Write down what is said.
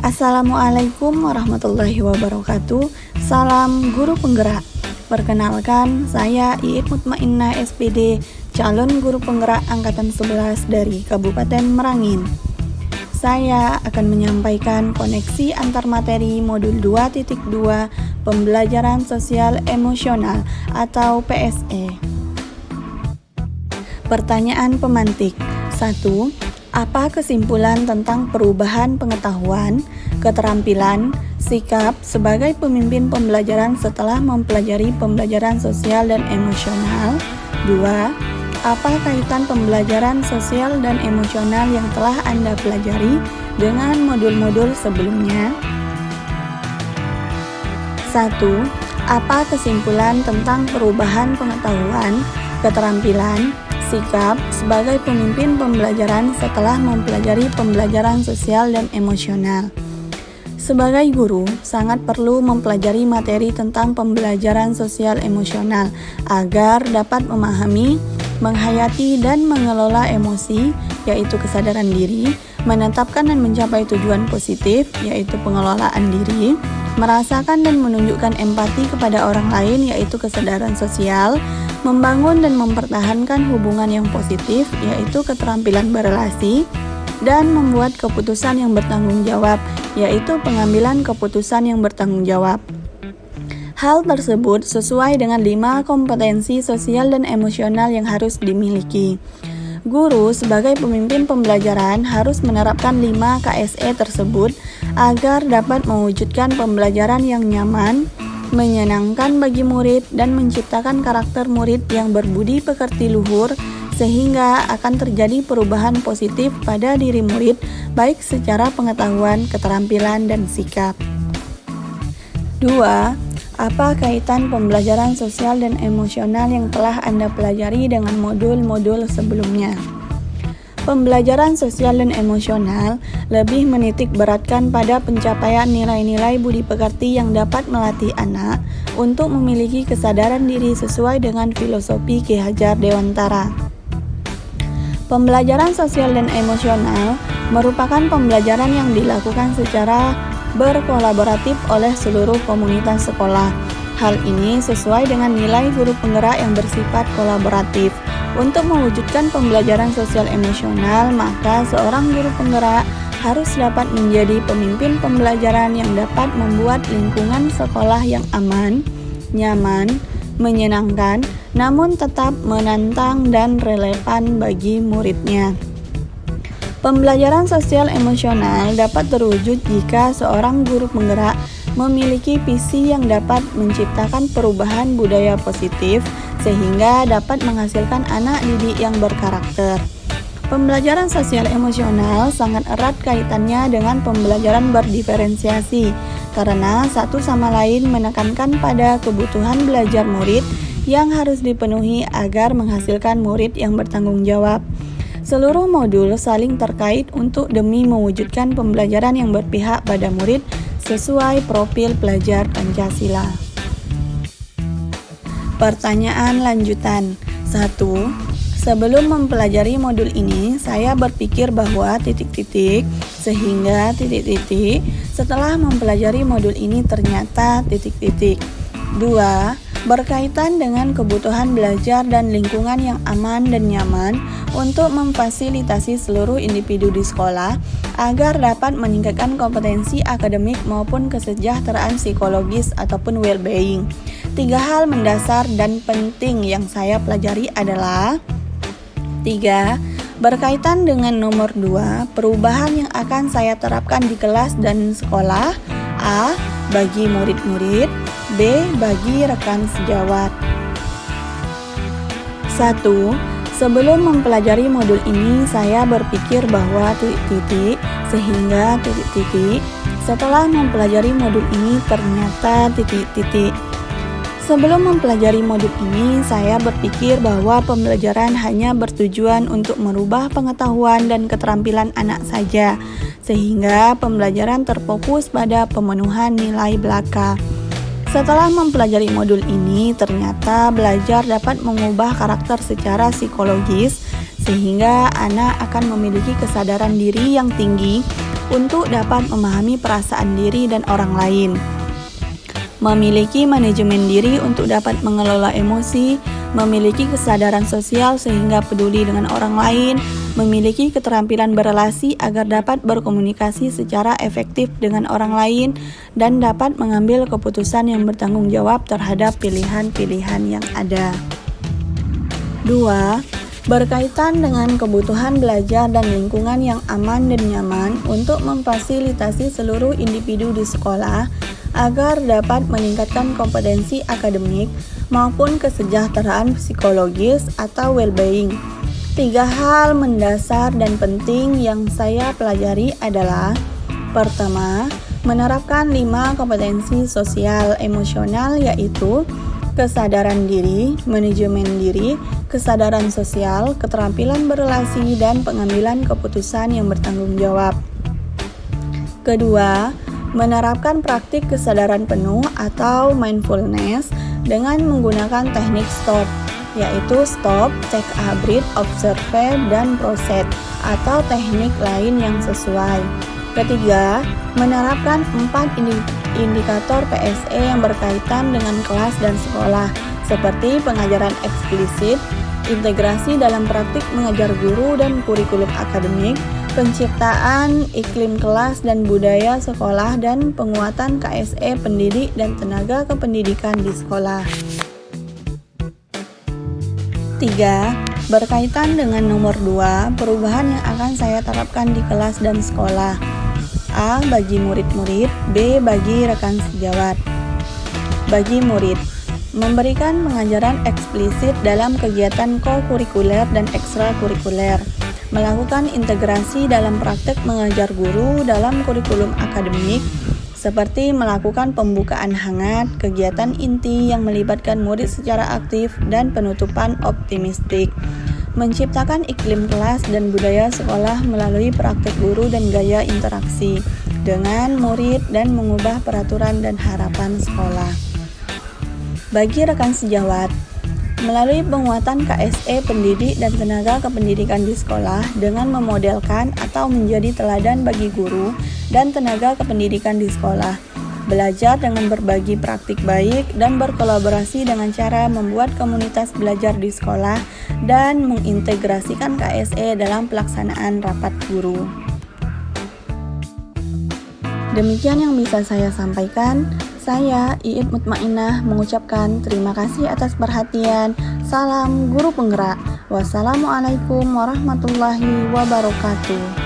Assalamualaikum warahmatullahi wabarakatuh. Salam guru penggerak. Perkenalkan, saya Iit Mutmainnah SPD, calon guru penggerak angkatan 11 dari Kabupaten Merangin. Saya akan menyampaikan koneksi antar materi modul 2.2 Pembelajaran Sosial Emosional atau PSE. Pertanyaan pemantik. 1. Apa kesimpulan tentang perubahan pengetahuan, keterampilan, sikap sebagai pemimpin pembelajaran setelah mempelajari pembelajaran sosial dan emosional? 2. Apa kaitan pembelajaran sosial dan emosional yang telah Anda pelajari dengan modul-modul sebelumnya? 1. Apa kesimpulan tentang perubahan pengetahuan, keterampilan, sikap sebagai pemimpin pembelajaran setelah mempelajari pembelajaran sosial dan emosional? Sebagai guru, sangat perlu mempelajari materi tentang pembelajaran sosial emosional agar dapat memahami, menghayati dan mengelola emosi, yaitu kesadaran diri, menetapkan dan mencapai tujuan positif, yaitu pengelolaan diri, merasakan dan menunjukkan empati kepada orang lain, yaitu kesadaran sosial, membangun dan mempertahankan hubungan yang positif, yaitu keterampilan berelasi, dan membuat keputusan yang bertanggung jawab, yaitu pengambilan keputusan yang bertanggung jawab. Hal tersebut sesuai dengan 5 kompetensi sosial dan emosional yang harus dimiliki. Guru sebagai pemimpin pembelajaran harus menerapkan 5 KSE tersebut agar dapat mewujudkan pembelajaran yang nyaman, menyenangkan bagi murid, dan menciptakan karakter murid yang berbudi pekerti luhur sehingga akan terjadi perubahan positif pada diri murid baik secara pengetahuan, keterampilan, dan sikap. 2. Apa kaitan pembelajaran sosial dan emosional yang telah Anda pelajari dengan modul-modul sebelumnya? Pembelajaran sosial dan emosional lebih menitik beratkan pada pencapaian nilai-nilai budi pekerti yang dapat melatih anak untuk memiliki kesadaran diri sesuai dengan filosofi Ki Hajar Dewantara. Pembelajaran sosial dan emosional merupakan pembelajaran yang dilakukan secara berkolaboratif oleh seluruh komunitas sekolah. Hal ini sesuai dengan nilai guru penggerak yang bersifat kolaboratif. Untuk mewujudkan pembelajaran sosial emosional, maka seorang guru penggerak harus dapat menjadi pemimpin pembelajaran yang dapat membuat lingkungan sekolah yang aman, nyaman, menyenangkan, namun tetap menantang dan relevan bagi muridnya. Pembelajaran sosial emosional dapat terwujud jika seorang guru penggerak memiliki visi yang dapat menciptakan perubahan budaya positif sehingga dapat menghasilkan anak didik yang berkarakter. Pembelajaran sosial emosional sangat erat kaitannya dengan pembelajaran berdiferensiasi karena satu sama lain menekankan pada kebutuhan belajar murid yang harus dipenuhi agar menghasilkan murid yang bertanggung jawab. Seluruh modul saling terkait untuk demi mewujudkan pembelajaran yang berpihak pada murid sesuai profil pelajar Pancasila. Pertanyaan lanjutan. 1. Sebelum mempelajari modul ini, saya berpikir bahwa ... sehingga ... setelah mempelajari modul ini ternyata ... 2. Berkaitan dengan kebutuhan belajar dan lingkungan yang aman dan nyaman untuk memfasilitasi seluruh individu di sekolah agar dapat meningkatkan kompetensi akademik maupun kesejahteraan psikologis ataupun well-being. 3 hal mendasar dan penting yang saya pelajari adalah 3. Berkaitan dengan nomor 2, perubahan yang akan saya terapkan di kelas dan sekolah. A. Bagi murid-murid. B. Bagi rekan sejawat. 1. Sebelum mempelajari modul ini, saya berpikir bahwa ... sehingga ... setelah mempelajari modul ini ternyata ... Sebelum mempelajari modul ini, saya berpikir bahwa pembelajaran hanya bertujuan untuk merubah pengetahuan dan keterampilan anak saja, sehingga pembelajaran terfokus pada pemenuhan nilai belaka. Setelah mempelajari modul ini, ternyata belajar dapat mengubah karakter secara psikologis, sehingga anak akan memiliki kesadaran diri yang tinggi untuk dapat memahami perasaan diri dan orang lain. Memiliki manajemen diri untuk dapat mengelola emosi, memiliki kesadaran sosial sehingga peduli dengan orang lain, memiliki keterampilan berelasi agar dapat berkomunikasi secara efektif dengan orang lain, dan dapat mengambil keputusan yang bertanggung jawab terhadap pilihan-pilihan yang ada. 2. Berkaitan dengan kebutuhan belajar dan lingkungan yang aman dan nyaman untuk memfasilitasi seluruh individu di sekolah agar dapat meningkatkan kompetensi akademik maupun kesejahteraan psikologis atau well-being. 3 hal mendasar dan penting yang saya pelajari adalah: pertama, menerapkan 5 kompetensi sosial emosional, yaitu kesadaran diri, manajemen diri, kesadaran sosial, keterampilan berelasi, dan pengambilan keputusan yang bertanggung jawab. Kedua, menerapkan praktik kesadaran penuh atau mindfulness dengan menggunakan teknik STOP, yaitu stop, take a breath, observe, dan process, atau teknik lain yang sesuai. Ketiga, menerapkan 4 indikator PSE yang berkaitan dengan kelas dan sekolah, seperti pengajaran eksplisit, integrasi dalam praktik mengajar guru dan kurikulum akademik, penciptaan iklim kelas dan budaya sekolah, dan penguatan KSE pendidik dan tenaga kependidikan di sekolah. 3. Berkaitan dengan nomor 2, perubahan yang akan saya terapkan di kelas dan sekolah. A. Bagi murid-murid. B. Bagi rekan sejawat. Bagi murid, memberikan pengajaran eksplisit dalam kegiatan kokurikuler dan ekstrakurikuler, melakukan integrasi dalam praktek mengajar guru dalam kurikulum akademik, seperti melakukan pembukaan hangat, kegiatan inti yang melibatkan murid secara aktif, dan penutupan optimistik. Menciptakan iklim kelas dan budaya sekolah melalui praktek guru dan gaya interaksi dengan murid, dan mengubah peraturan dan harapan sekolah. Bagi rekan sejawat, melalui penguatan KSE pendidik dan tenaga kependidikan di sekolah dengan memodelkan atau menjadi teladan bagi guru dan tenaga kependidikan di sekolah, belajar dengan berbagi praktik baik, dan berkolaborasi dengan cara membuat komunitas belajar di sekolah, dan mengintegrasikan KSE dalam pelaksanaan rapat guru. Demikian yang bisa saya sampaikan. Saya, Iit Mutmainah, mengucapkan terima kasih atas perhatian. Salam Guru Penggerak. Wassalamualaikum warahmatullahi wabarakatuh.